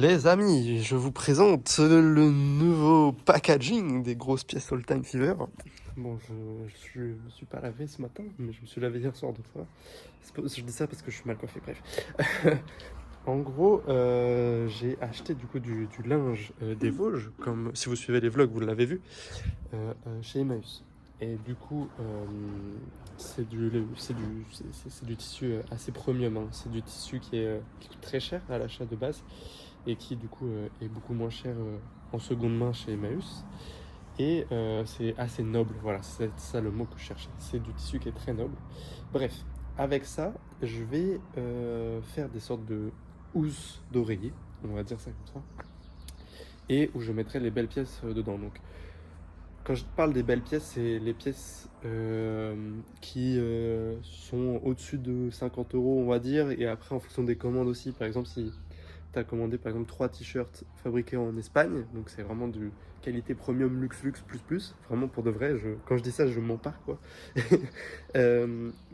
Les amis, je vous présente le nouveau packaging des grosses pièces All Time Fever. Bon, je me suis pas lavé ce matin, mais je me suis lavé hier soir 2 fois. Je dis ça parce que je suis mal coiffé, bref. En gros, j'ai acheté du coup du linge des Vosges, comme si vous suivez les vlogs, vous l'avez vu, chez Emmaüs. Et du coup, c'est du tissu assez premium, hein. C'est du tissu qui coûte très cher à l'achat de base et qui du coup est beaucoup moins cher en seconde main chez Emmaüs. Et c'est assez noble, voilà, c'est ça le mot que je cherchais. C'est du tissu qui est très noble. Bref, avec ça, je vais faire des sortes de housses d'oreiller, on va dire ça comme ça, et où je mettrai les belles pièces dedans. Donc, quand je parle des belles pièces, c'est les pièces qui sont au-dessus de 50 euros, on va dire, et après en fonction des commandes aussi. Par exemple, si tu as commandé par exemple 3 t-shirts fabriqués en Espagne, donc c'est vraiment de qualité premium luxe plus, vraiment pour de vrai, quand je dis ça je mens pas quoi.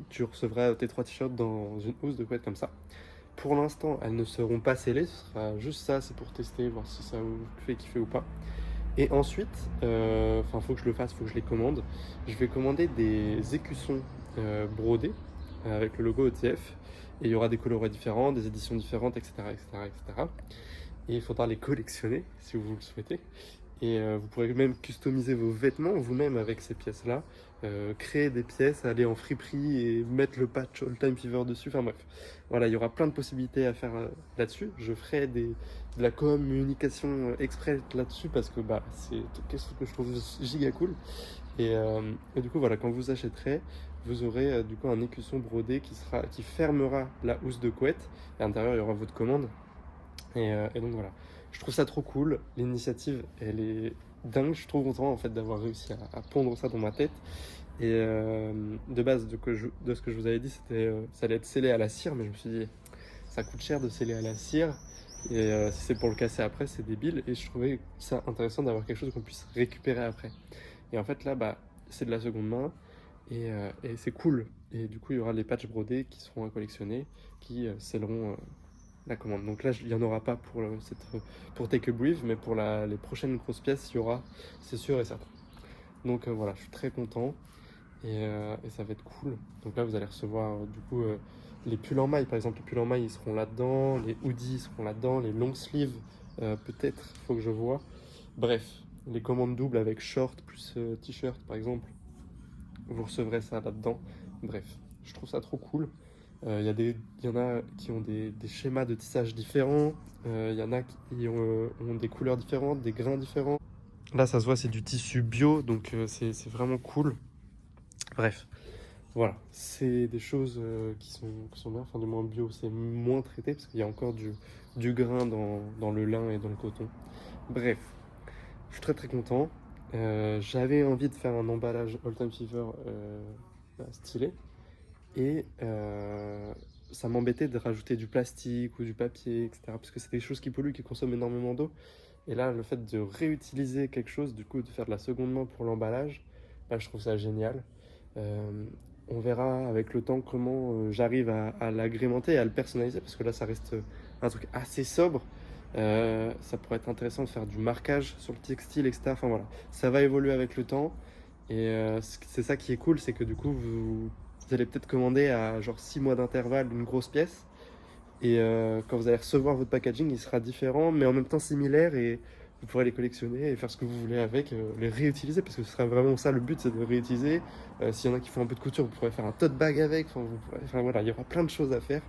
Tu recevras tes 3 t-shirts dans une housse de couette comme ça. Pour l'instant elles ne seront pas scellées, ce sera juste ça, c'est pour tester, voir si ça vous fait kiffer ou pas. Et ensuite, faut que je le fasse, faut que je les commande. Je vais commander des écussons brodés avec le logo ETF. Et il y aura des colorets différents, des éditions différentes, etc. etc., etc. Et il faudra les collectionner si vous le souhaitez. Et vous pourrez même customiser vos vêtements vous-même avec ces pièces-là. Créer des pièces, aller en friperie et mettre le patch All Time Fever dessus. Enfin bref, voilà, il y aura plein de possibilités à faire là-dessus. Je ferai de la communication exprès là-dessus parce que bah, c'est quelque chose que je trouve giga cool. Et du coup, voilà, quand vous achèterez, vous aurez du coup un écusson brodé qui fermera la housse de couette. Et à l'intérieur, il y aura votre commande. Et donc voilà, je trouve ça trop cool. L'initiative, elle est dingue. Je suis trop content en fait d'avoir réussi à pondre ça dans ma tête. Et de base, de ce que je vous avais dit, ça allait être scellé à la cire, mais je me suis dit, ça coûte cher de sceller à la cire. Et si c'est pour le casser après, c'est débile. Et je trouvais ça intéressant d'avoir quelque chose qu'on puisse récupérer après. Et en fait, là, bah, c'est de la seconde main et c'est cool. Et du coup, il y aura les patchs brodés qui seront à collectionner, qui scelleront la commande. Donc là, il n'y en aura pas pour Take a Brief, mais pour les prochaines grosses pièces, il y aura, c'est sûr et certain. Donc voilà, je suis très content et ça va être cool. Donc là, vous allez recevoir du coup les pulls en maille, par exemple. Les pulls en maille, ils seront là-dedans, les hoodies seront là-dedans, les long sleeves, peut-être, il faut que je vois. Bref, les commandes doubles avec short plus t-shirt, par exemple, vous recevrez ça là-dedans. Bref, je trouve ça trop cool. Il y en a qui ont des schémas de tissage différents. Il y en a qui ont des couleurs différentes, des grains différents. Là, ça se voit, c'est du tissu bio, donc c'est vraiment cool. Bref, voilà, c'est des choses qui sont bien. Enfin, du moins bio, c'est moins traité parce qu'il y a encore du grain dans le lin et dans le coton. Bref, je suis très très content. J'avais envie de faire un emballage All Time Fever stylé. Et ça m'embêtait de rajouter du plastique ou du papier, etc. Parce que c'est des choses qui polluent, qui consomment énormément d'eau. Et là, le fait de réutiliser quelque chose, du coup, de faire de la seconde main pour l'emballage, là, je trouve ça génial. Euh, on verra avec le temps comment j'arrive à l'agrémenter et à le personnaliser, parce que là, ça reste un truc assez sobre. Ça pourrait être intéressant de faire du marquage sur le textile, etc. Enfin voilà, ça va évoluer avec le temps. Et c'est ça qui est cool, c'est que du coup, vous allez peut-être commander à genre 6 mois d'intervalle une grosse pièce. Et quand vous allez recevoir votre packaging, il sera différent, mais en même temps similaire. Et vous pourrez les collectionner et faire ce que vous voulez avec, les réutiliser, parce que ce sera vraiment ça le but, c'est de réutiliser. S'il y en a qui font un peu de couture, vous pourrez faire un tote bag avec. Enfin voilà, il y aura plein de choses à faire.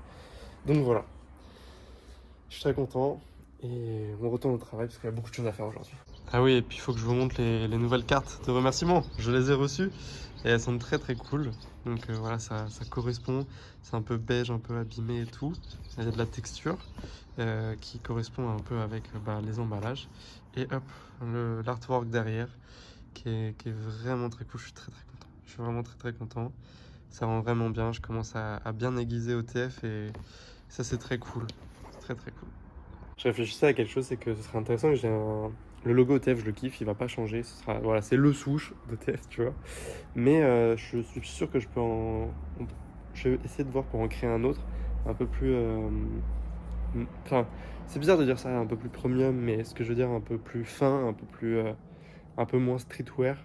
Donc voilà, je suis très content. Et on retourne au travail parce qu'il y a beaucoup de choses à faire aujourd'hui. Ah oui, et puis il faut que je vous montre les nouvelles cartes de remerciement. Je les ai reçues et elles sont très très cool. Donc voilà, ça correspond. C'est un peu beige, un peu abîmé et tout. Il y a de la texture qui correspond un peu avec bah, les emballages. Et hop, l'artwork derrière qui est vraiment très cool. Je suis très très content. Je suis vraiment très très content. Ça rend vraiment bien. Je commence à bien aiguiser au TF et ça c'est très cool. C'est très très cool. Je réfléchissais à quelque chose, c'est que ce serait intéressant que le logo OTF, je le kiffe, il va pas changer. Voilà, c'est le souche d'OTF, tu vois. Mais je suis sûr que je vais essayer de voir pour en créer un autre, un peu plus Enfin, c'est bizarre de dire ça, un peu plus premium, mais ce que je veux dire, un peu plus fin, un peu plus, un peu moins streetwear,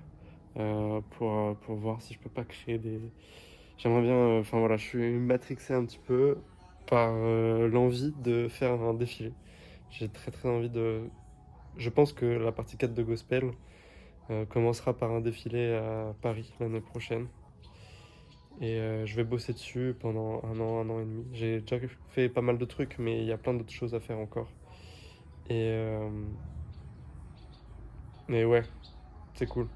pour voir si je peux pas créer des. J'aimerais bien, enfin voilà, je suis matrixé un petit peu par l'envie de faire un défilé. J'ai très très envie de. Je pense que la partie 4 de Gospel commencera par un défilé à Paris l'année prochaine. Et je vais bosser dessus pendant un an et demi. J'ai déjà fait pas mal de trucs, mais il y a plein d'autres choses à faire encore. Et mais ouais, c'est cool.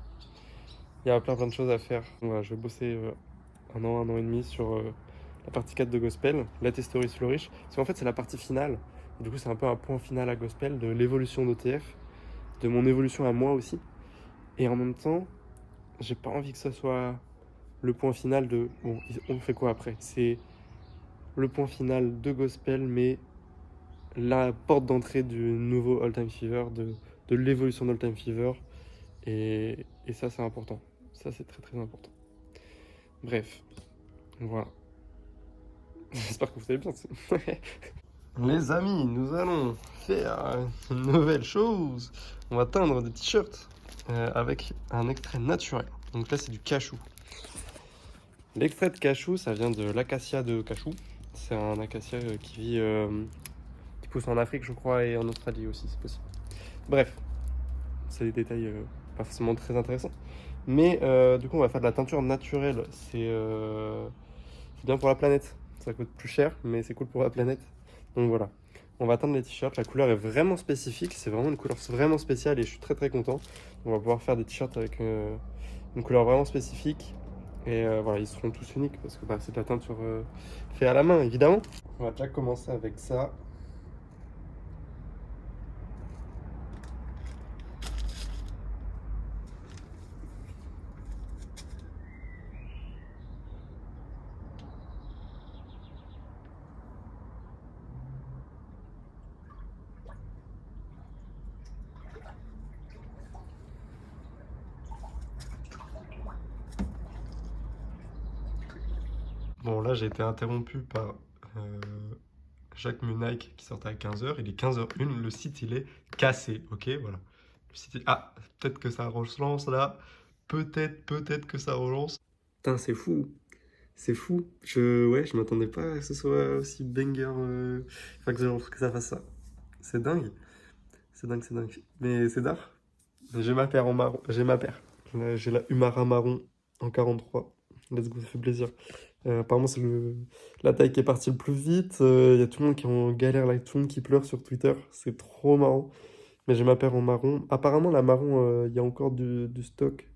Il y a plein de choses à faire. Voilà, je vais bosser un an et demi sur la partie 4 de Gospel, Let History Flourish. Parce qu'en fait, c'est la partie finale. Du coup, c'est un peu un point final à Gospel de l'évolution d'OTF, de mon évolution à moi aussi. Et en même temps, j'ai pas envie que ce soit le point final de bon, on fait quoi après? C'est le point final de Gospel, mais la porte d'entrée du nouveau All Time Fever, de l'évolution d'All Time Fever. Et ça, c'est important. Ça, c'est très très important. Bref, voilà. J'espère que vous allez bien. Les amis, nous allons faire une nouvelle chose. On va teindre des t-shirts avec un extrait naturel. Donc là, c'est du cachou. L'extrait de cachou, ça vient de l'acacia de cachou. C'est un acacia qui pousse en Afrique, je crois, et en Australie aussi, c'est possible. Bref, c'est des détails pas forcément très intéressants. Mais du coup, on va faire de la teinture naturelle. C'est bien pour la planète. Ça coûte plus cher, mais c'est cool pour la planète. Donc voilà. On va teindre les t-shirts. La couleur est vraiment spécifique. C'est vraiment une couleur vraiment spéciale et je suis très très content. On va pouvoir faire des t-shirts avec une couleur vraiment spécifique. Et voilà, ils seront tous uniques parce que bah, c'est de la teinture faite à la main, évidemment. On va déjà commencer avec ça. Bon, là, j'ai été interrompu par euh, Jacques Munich qui sortait à 15h. Il est 15h01. Le site, il est cassé. Ok, voilà. Le site Ah, peut-être que ça relance là. Peut-être que ça relance. Putain, c'est fou. C'est fou. Ouais, je m'attendais pas à que ce soit aussi banger. Enfin, que ça fasse ça. C'est dingue. C'est dingue, c'est dingue. Mais c'est d'art. J'ai ma paire en marron. J'ai ma paire. J'ai la Umara marron en 43. Let's go, ça fait plaisir. Apparemment, c'est la taille qui est partie le plus vite. Il y a tout le monde qui est en galère là, tout le monde qui pleure sur Twitter. C'est trop marrant. Mais j'ai ma paire en marron. Apparemment, la marron, il y a encore du stock.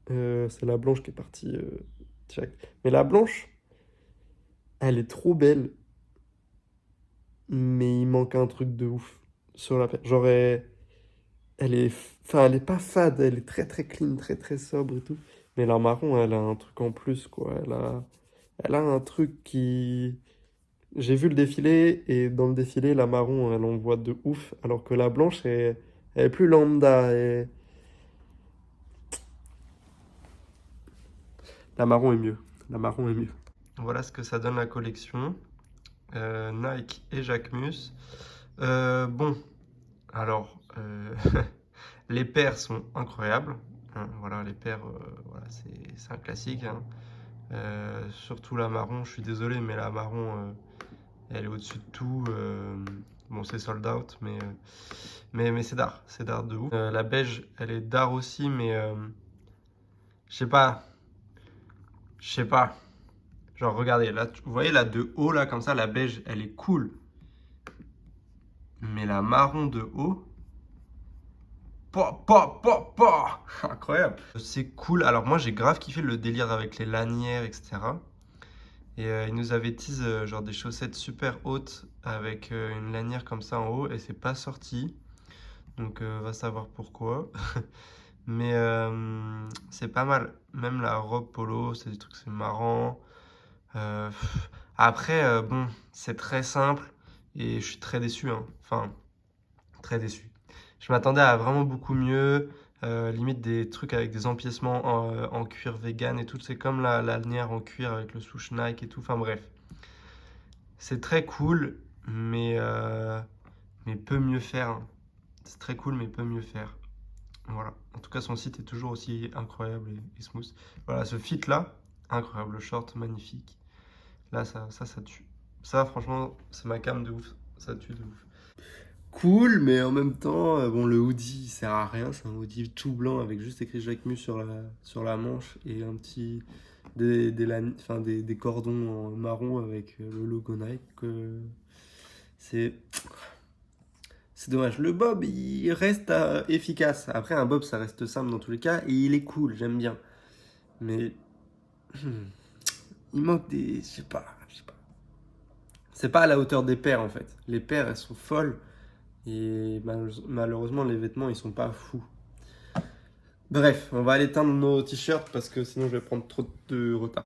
C'est la blanche qui est partie direct. Mais la blanche, elle est trop belle. Mais il manque un truc de ouf sur la paire. Genre, enfin, elle est pas fade. Elle est très très clean, très très sobre et tout. Mais la marron, elle a un truc en plus, quoi. Elle a un truc qui. J'ai vu le défilé et dans le défilé, la marron, elle envoie de ouf, alors que la blanche, elle est plus lambda. La marron est mieux. La marron est mieux. Voilà ce que ça donne la collection. Nike et Jacquemus. Bon, alors, les paires sont incroyables. Hein, voilà, les paires, voilà, c'est un classique. Hein. Surtout la marron, je suis désolé, mais la marron, elle est au-dessus de tout. Bon, c'est sold out, mais c'est d'art de ouf. La beige, elle est d'art aussi, mais je sais pas, je sais pas. Genre, regardez, là, vous voyez là de haut, là, comme ça, la beige, elle est cool. Mais la marron de haut, incroyable. C'est cool. Alors moi, j'ai grave kiffé le délire avec les lanières, etc. Et il nous avait tease genre des chaussettes super hautes avec une lanière comme ça en haut et c'est pas sorti. Donc va savoir pourquoi. Mais c'est pas mal. Même la robe polo, c'est des trucs, c'est marrant. Après, bon, c'est très simple et je suis très déçu. Hein. Enfin, très déçu. Je m'attendais à vraiment beaucoup mieux. Limite des trucs avec des empiècements en cuir vegan et tout. C'est comme la lanière en cuir avec le souche Nike et tout. Enfin bref. C'est très cool, mais peut mieux faire, hein. C'est très cool, mais peut mieux faire. Voilà. En tout cas, son site est toujours aussi incroyable et smooth. Voilà, ce fit là, incroyable. Le short, magnifique. Là, ça tue. Ça, franchement, c'est ma cam de ouf. Ça tue de ouf. Cool, mais en même temps, bon, le hoodie il sert à rien. C'est un hoodie tout blanc avec juste écrit Jacquemus sur la manche et un petit. Des cordons en marron avec le logo Nike. C'est c'est dommage. Le bob, il reste efficace. Après, un bob, ça reste simple dans tous les cas et il est cool, j'aime bien. Mais il manque des. Je sais pas. C'est pas à la hauteur des paires en fait. Les paires, elles sont folles. Et malheureusement, les vêtements, ils sont pas fous. Bref, on va aller teindre nos t-shirts parce que sinon je vais prendre trop de retard.